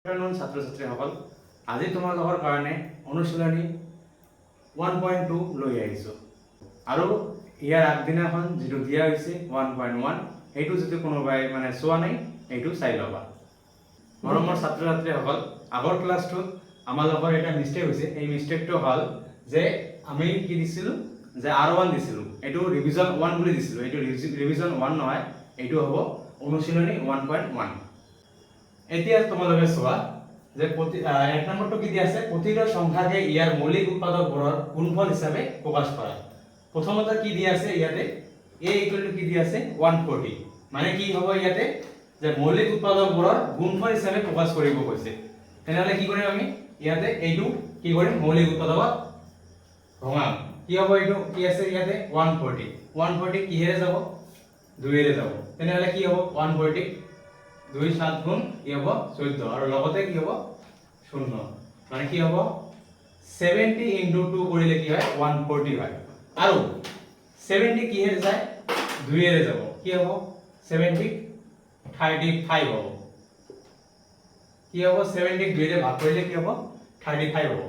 ছাত্ৰ ছাত্ৰীসকল আজি তোমালোকৰ কাৰণে অনুশীলনী 1.2 লৈ আহিছোঁ আৰু ইয়াৰ আগদিনাখন যেটো দিয়া হৈছে 1.1 এইটো যদি কোনোবাই চোৱা নাই এইটো চাই ল'বা। মৰমৰ ছাত্ৰ ছাত্ৰীসকল আগৰ ক্লাছটোত আমালোকৰ এটা মিষ্টেক হৈছে। এই মিষ্টেকটো হ'ল যে আমি কি দিছিলোঁ যে R1 দিছিলোঁ, এইটো ৰিভিজন 1 বুলি দিছিলোঁ। এইটো ৰিভিজন 1 নহয়, এইটো হ'ব অনুশীলনী 1.1। এতিয়া তোমালোকে চোৱা যে এক নম্বৰটো কি দিয়া আছে, প্ৰতিটো সংখ্যাকে ইয়াৰ মৌলিক উৎপাদকবোৰৰ গুণফল হিচাপে প্ৰকাশ কৰা। প্ৰথমতে কি দিয়া আছে ইয়াতে a কি দিয়া আছে 140, মানে কি হ'ব ইয়াতে যে মৌলিক উৎপাদকবোৰৰ গুণফল হিচাপে প্ৰকাশ কৰিব কৈছে। তেনেহলে কি কৰিম আমি ইয়াতে এইটো কি কৰিম মৌলিক উৎপাদকক ভঙাম। কি হ'ব এইটো কি আছে ইয়াতে 140 কিহেৰে যাব 2 এৰে যাব। তেনেহলে কি হ'ব 140 2 7 গুণ কি হ'ব 14 আৰু লগতে কি হ'ব 0, মানে কি হ'ব 70 * 2 কৰিলে কি হয় 140 হয়। আৰু 70 কিহেৰে যায় 2 এৰে যাব, কি হ'ব 70 35 হ'ব। কি হ'ব 70 2 এৰে ভাগ কৰিলে কি হ'ব 35 হ'ব।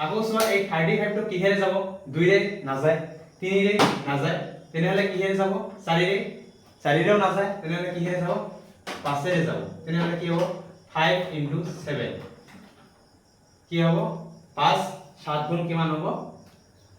আকৌ চোৱা এই 35 টো কিহেৰে যাব 2 এৰে নাযায়, 3 এৰে নাযায়, তেনেহলে কিহেৰে যাব 4 এৰে, 4 এৰেও নাযায়, তেনেহলে কিহেৰে যাব 5 এৰে যাব। তেনেহলে কি হ'ব 5 * 7 কি হ'ব 5 7 গুণ কিমান হ'ব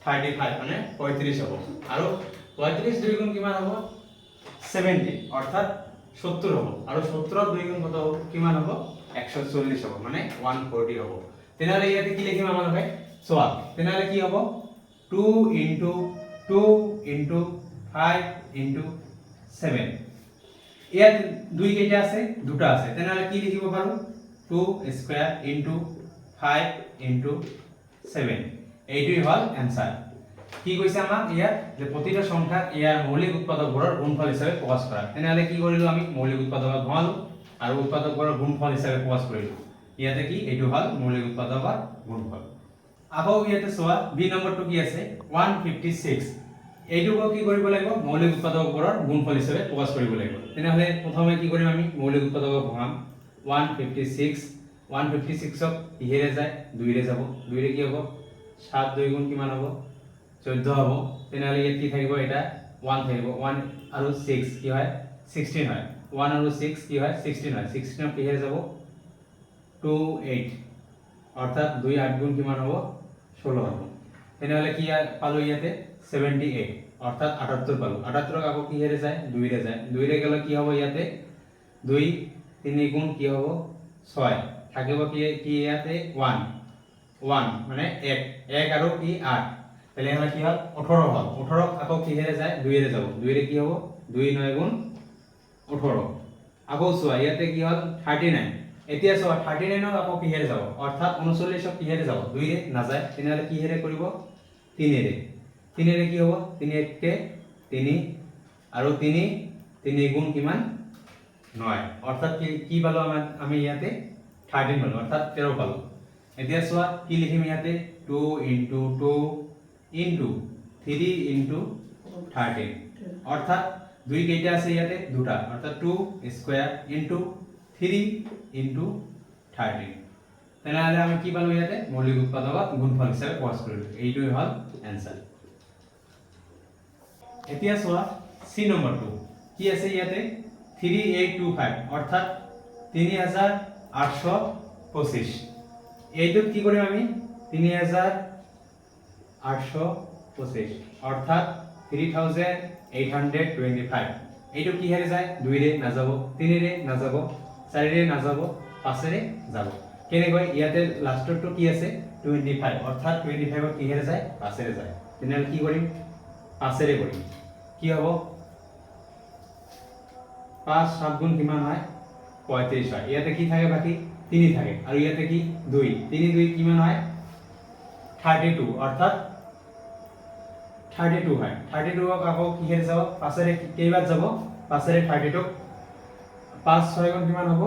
35, মানে 35 হ'ব। আৰু 35 2 গুণ কিমান হ'ব 70, অৰ্থাৎ 70 হ'ব। আৰু 70 2 গুণ কত হ'ব কিমান হ'ব 140 হ'ব, মানে 140 হ'ব। তেনেহলে ইয়াতে কি লিখিম আমালোকে চোৱা, তেনেহলে কি হ'ব 2 * 2 * 5 * 7। ইয়াত 2 কেইটা আছে দুটা আছে, তেনেহলে কি লিখিব পাৰো 2 স্কয়ার * 5 * 7। এইটোই হল आंसर। কি কৈছে আমাক ইয়াত যে প্ৰতিটো সংখ্যাক ইয়াৰ মৌলিক উৎপাদকবোৰৰ গুণফল হিচাপে প্ৰকাশ কৰা। তেনেহলে কি কৰিলো আমি মৌলিক উৎপাদকক ভঙালো আৰু উৎপাদকবোৰৰ গুণফল হিচাপে প্ৰকাশ কৰিলো। ইয়াতে কি এইটো হল মৌলিক উৎপাদকৰ গুণফল। আকৌ ইয়াতে চোৱা বি নম্বৰটো কি আছে 156, এইটোকো কি কৰিব লাগিব মৌলিক উৎপাদকবোৰৰ গুণফল হিচাপে প্ৰকাশ কৰিব লাগিব। তেনেহলে প্ৰথমে কি কৰিম আমি মৌলিক উৎপাদকক ভঙাম। 156ক কিহেৰে যায় 2 এৰে যাব, 2 এৰে কি হ'ব 7 2 গুণ কিমান হ'ব 14 হ'ব। তেনেহলে ইয়াত কি থাকিব এটা 1 থাকিব, 1 আৰু 6 কি হয় 16 হয়, 1 আৰু 6 কি হয় 16 হয়। 16 কিহেৰে যাব 2 8, অৰ্থাৎ 2 8 গুণ কিমান হ'ব 16 হ'ব। তেনেহলে কি পালো ইয়াতে 78, অর্থাৎ 78 পালো। 78ক আকৌ কিহেৰে যায় 2 এৰে যায়, 2 এৰে গেলে কি হ'ব ইয়াতে 2 3 গুণ কি হ'ব 6, থাকিব কি ইয়াতে 1 মানে 1 আৰু কি 8, তেনেহলে কি হ'ল 18 হ'ল। 18ক আকৌ কিহেৰে যায় 2 এৰে যাব, 2 এৰে কি হ'ব 2 9 গুণ 18। আকৌ চোৱা ইয়াতে কি হ'ল 39, এতিয়া চোৱা 39ক আকৌ কিহেৰে যাব, অৰ্থাৎ 39ক কিহেৰে যাব 2 এৰে নাযায়, তেনেহলে কিহেৰে কৰিব 3 এৰে। 3 এৰে কি হ'ব 3 1 কে 3 আৰু 3 গুণ কিমান 9, অর্থাৎ কি পালো আমি ইয়াতে 13 পালো, অর্থাৎ 13 পালো। এতিয়া চোৱা কি লিখিম ইয়াতে 2 * 2 * 3 * 13, অর্থাৎ 2 কেইটা আছে ইয়াতে দুটা, অর্থাৎ 2 স্কয়ার * 3 * 13। তেনেহলে আমি কি পালো ইয়াতে মৌলিক উৎপাদকক গুণফল হিচাপে প্ৰকাশ কৰিলো। এইটোই হল आंसर। এতিয়া চোৱা সি নম্বৰটো কি আছে ইয়াতে 3825, অৰ্থাৎ 3825। এইটো কি কৰিম আমি 3825, অৰ্থাৎ 3825। এইটো কিহেৰে যায় 2 এৰে নাযাব, 3 এৰে নাযাব, 4 এৰে নাযাব, 5 এৰে যাব। কেনেকৈ ইয়াতে লাষ্টৰটো কি আছে 25, অৰ্থাৎ 25ক কিহেৰে যায় 5 এৰে যায়। তেনেহলে কি কৰিম 5 এৰে কৰিম, কি হ'ব 5 7 গুণ কিমান হয় 35 হয়। ইয়াতে কি থাকে বাকি 3 থাকে, আৰু ইয়াতে কি 2 3 2 কিমান হয় 32, অৰ্থাৎ 32 হয়। 32ক আকৌ কিহেৰে যাব 5 এৰে কেইবাৰ যাব 5 এৰে 32ক 5 6 গুণ কিমান হ'ব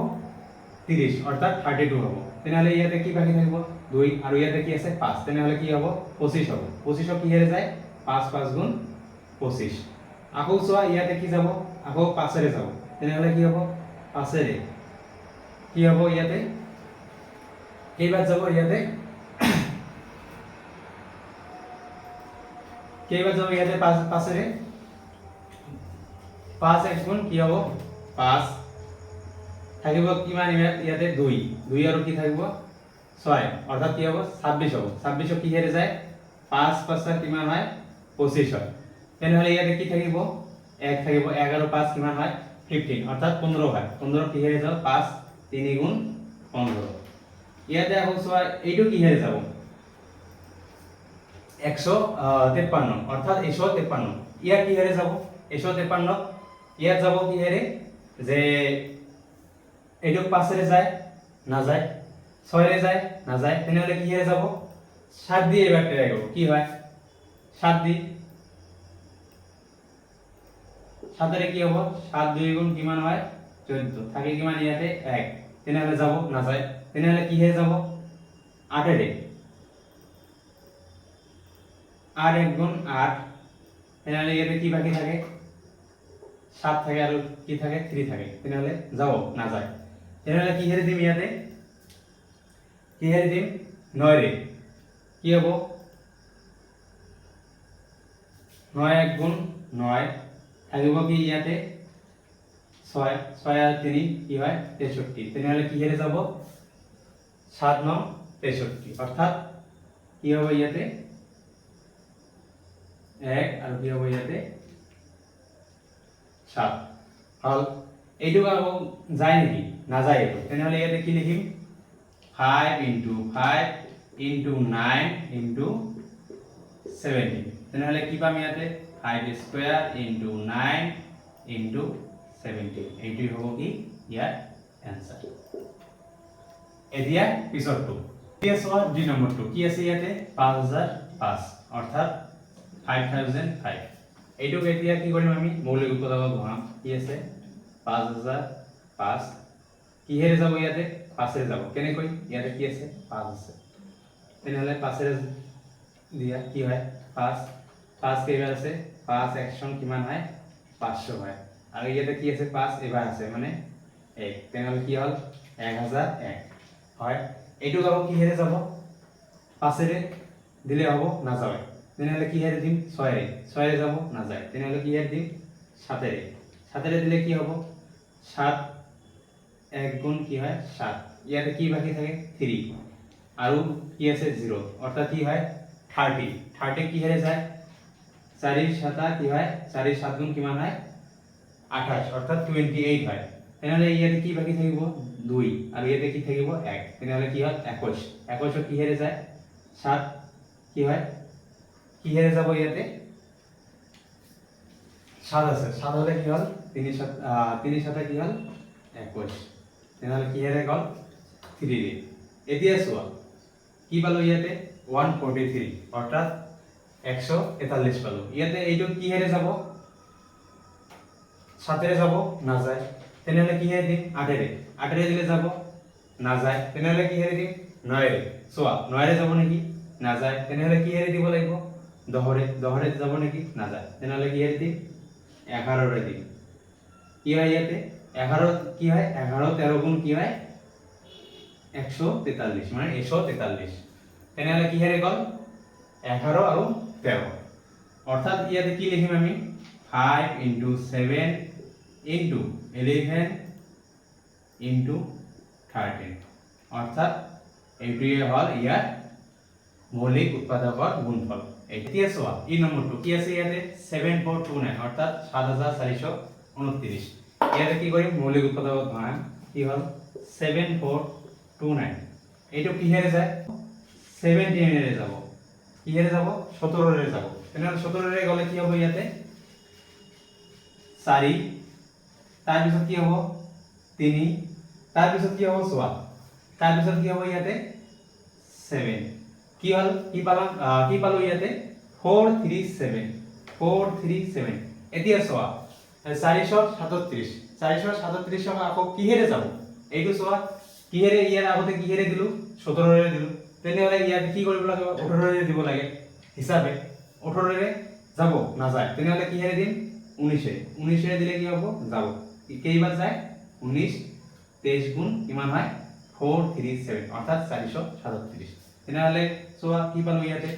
30, অৰ্থাৎ 32 হ'ব। তেনেহলে ইয়াতে কি বাকি থাকিব 2 আৰু ইয়াতে কি আছে 5, তেনেহলে কি হ'ব 25 হ'ব। 25ক কিহেৰে যায় 5 5 গুণ 25। আকৌ চোৱা ইয়াতে কি যাব আকৌ 5 এৰে যাব, তেনেহলে কি হ'ব 5 এৰে কি হ'ব ইয়াতে কেইবাৰ যাব ইয়াতে কেইবাৰ যাব ইয়াতে 5 ৰে 5 এক গুণ কি হ'ব 5 থাকিব কিমান ইয়াতে 2 আৰু কি থাকিব 6 অৰ্থাৎ কি হ'ব 26 হ'ব 26 কিহেৰে যায় 5 5 কিমান হয় 25 হয় তেনেহলে ইয়াতে কি থাকিব 1 থাকিব 1 আৰু 5 কিমান হয় 15 অৰ্থাৎ 15 হয় 15 কিহেৰে যাব 5 3 গুণ 15 ইয়াতে আকৌ চোৱা এইটো কিহেৰে যাব 153 অৰ্থাৎ 153 ইয়াত কিহেৰে যাব 153 ইয়াত যাব কিহেৰে যে এইটো 5 ৰে যায় না যায় 6 ৰে যায় না যায় তেনেহলে কিহেৰে যাব 7 দিয়ে এবাৰ ট্রাই করব কি হয় 7 দি 7 রে কি হ'ব 7 2 গুণ কিমান হয় 14 থাকে কিমান ইয়াতে 1 তেনেহলে যাব না যায় তেনেহলে কিহেৰে যাব 8 রে 8 1 গুণ 8 তেনেহলে ইয়াতে কি বাকি থাকে 7 থাকে আৰু কি থাকে 3 থাকে তেনেহলে যাব না যায় তেনেহলে কিহেৰে দিম ইয়াতে কিহেৰে দিম 9 ৰে কি হ'ব 9 1 গুণ 9 থাকিব কি ইয়াতে 6 6 আর 3 কি হয় 63 তেনেহলে কিহেৰে যাব 7 9 63 অৰ্থাৎ কি হবে ইয়াতে 1 আৰ কি হবে ইয়াতে 7 হল এইটো আৰু যায় নেকি না যায় এইটো তেনেহলে ইয়াতে কি লিখিম 5 into 5 into 9 into 17 তেনেহলে কি পাম ইয়াতে 5 স্কয়ার into 9 into 17 এইটোই হ'ব কি ইয়াৰ आंसर এতিয়া পিছৰটো এতিয়া চোৱা 2 নম্বৰটো কি আছে ইয়াতে 5005 অৰ্থাৎ 5005 এইটোক এতিয়া কি কৰিম আমি মৌলিক উৎপাদক বনাম কি আছে 5005 কিহেৰে যাব ইয়াতে 5 ৰে যাব কেনেকৈ ইয়াতে কি আছে 5 আছে তেনেহলে 5 ৰে দিয়া কি হয় 5 5 কেইবাৰ আছে 5 একশন কিমান হয় 500 হয় আৰু ইয়াতে কি আছে 5 এবাৰ আছে মানে 1 তেনেহলে কি হল 1001 হয় এইটো যাব কিহেৰে যাব 5 ৰে দিলে হ'ব না যায় তেনেহলে কিহেৰে দিম 6 ৰে 6 ৰে যাব না যায় তেনেহলে কিহেৰে দিম 7 ৰে 7 ৰে দিলে কি হ'ব 7 1 গুণ কি হয় 7 ইয়াতে কি বাকি থাকে 3 আৰু কি আছে 0 অৰ্থাৎ কি হয় 30 30 কিহেৰে যায় 4 7 কি হয় 4 7 গুণ কিমান হয় 28 অর্থাৎ 28 হয় তেনেহলে ইয়াতে কি বাকি থাকিব 2 আৰু ইয়াতে কি থাকিব 1 তেনেহলে কি হয় 21 21 কিহেৰে যায় 7 কি হয় কিহেৰে যাব ইয়াতে 7 আছে 7 হলে কি হল 3 7 কি হল 21 তেনেহলে কিহেৰে গল 3 ৰে এতিয়া চোৱা কি পালো ইয়াতে 143 অৰ্থাৎ 143 পালো ইয়াতে এইটো কিহেৰে যাব 7 ৰে যাব না যায় তেনেহলে কিহেৰে দিম 8 ৰে 8 ৰে দিলে যাব না যায় তেনেহলে কিহেৰে দিম 9 ৰে চোৱা 9 ৰে যাব নেকি না যায় তেনেহলে কিহেৰে দিব লাগিব 10 ৰে 10 ৰে যাব নেকি না যায় তেনেহলে কিহেৰে দিম 11 ৰে দিম কি হয় ইয়াতে 11 কি হয় 11 13 গুণ কি হয় 143 মানে 143 তেনেহলে কিহেৰে গল 11 আৰু 13 অর্থাৎ ইয়াতে কি লিখিম আমি 5 into 7 into 11 into 13 অর্থাৎ এইটোৱে হল ইয়াৰ মৌলিক উৎপাদকৰ গুণফল এতিয়া চোৱা ই নম্বৰটো কি আছে ইয়াতে 7429 অৰ্থাৎ 7429 ইয়াতে কি কৰিম মৌলিক উৎপাদকক বনাম কি হল 7429 এইটো কিহেৰে যায় 17 ৰে যাব কিহেৰে যাব 17 ৰে যাব তেনেহলে 17 ৰে গলে কি হ'ব ইয়াতে 4 তাৰ পিছত কি হ'ব 3 তাৰ পিছত কি হ'ব চোৱা তাৰ পিছত কি হ'ব ইয়াতে 7 কি হল কি পালো ইয়াতে 437 এতিয়া চোৱা 437 আকৌ কিহেৰে যাব এইটো চোৱা কিহেৰে ইয়াৰ আগতে কিহেৰে দিলো 17 ৰে দিলো তেনেহলে ইয়াত কি কৰিব লাগিব 18 ৰে দিব লাগে হিচাপে 18 ৰে যাব না যায় তেনেহলে কিহেৰে দিম 19 ৰে দিলে কি হ'ব যাব কেইবাৰ যায় 19 23 গুণ কিমান হয় 437 অৰ্থাৎ 437 তেনেহলে চোৱা কি পালো ইয়াতে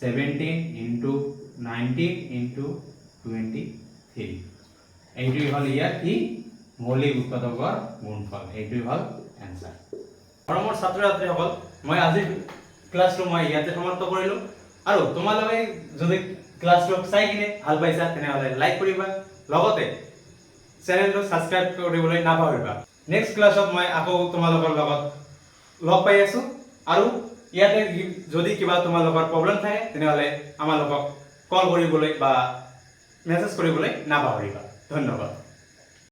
17 into 19 into 23 এইটোই হল ইয়াৰ কি মৌলিক উৎপাদকৰ গুণফল এইটোই হল এনসাৰ মৰমৰ ছাত্ৰ ছাত্ৰীসকল মই আজিৰ ক্লাছটো মই ইয়াতে সমাপ্ত কৰিলো আৰু তোমালোকে যদি ক্লাছটো চাই কিনে ভাল পাইছা তেনেহলে লাইক কৰিবা লগতে চেনেলটো সাবস্ক্ৰাইব কৰিবলৈ নাপাহৰিবা নেক্সট ক্লাছত মই আকৌ তোমালোকৰ লগত লগ পাই আছো আৰু ইয়াতে যদি কিবা তোমালোকৰ প্ৰবলেম থাকে তেনেহলে আমালোকক কল কৰিবলৈ বা মেছেজ কৰিবলৈ নাপাহৰিবা ধন্যবাদ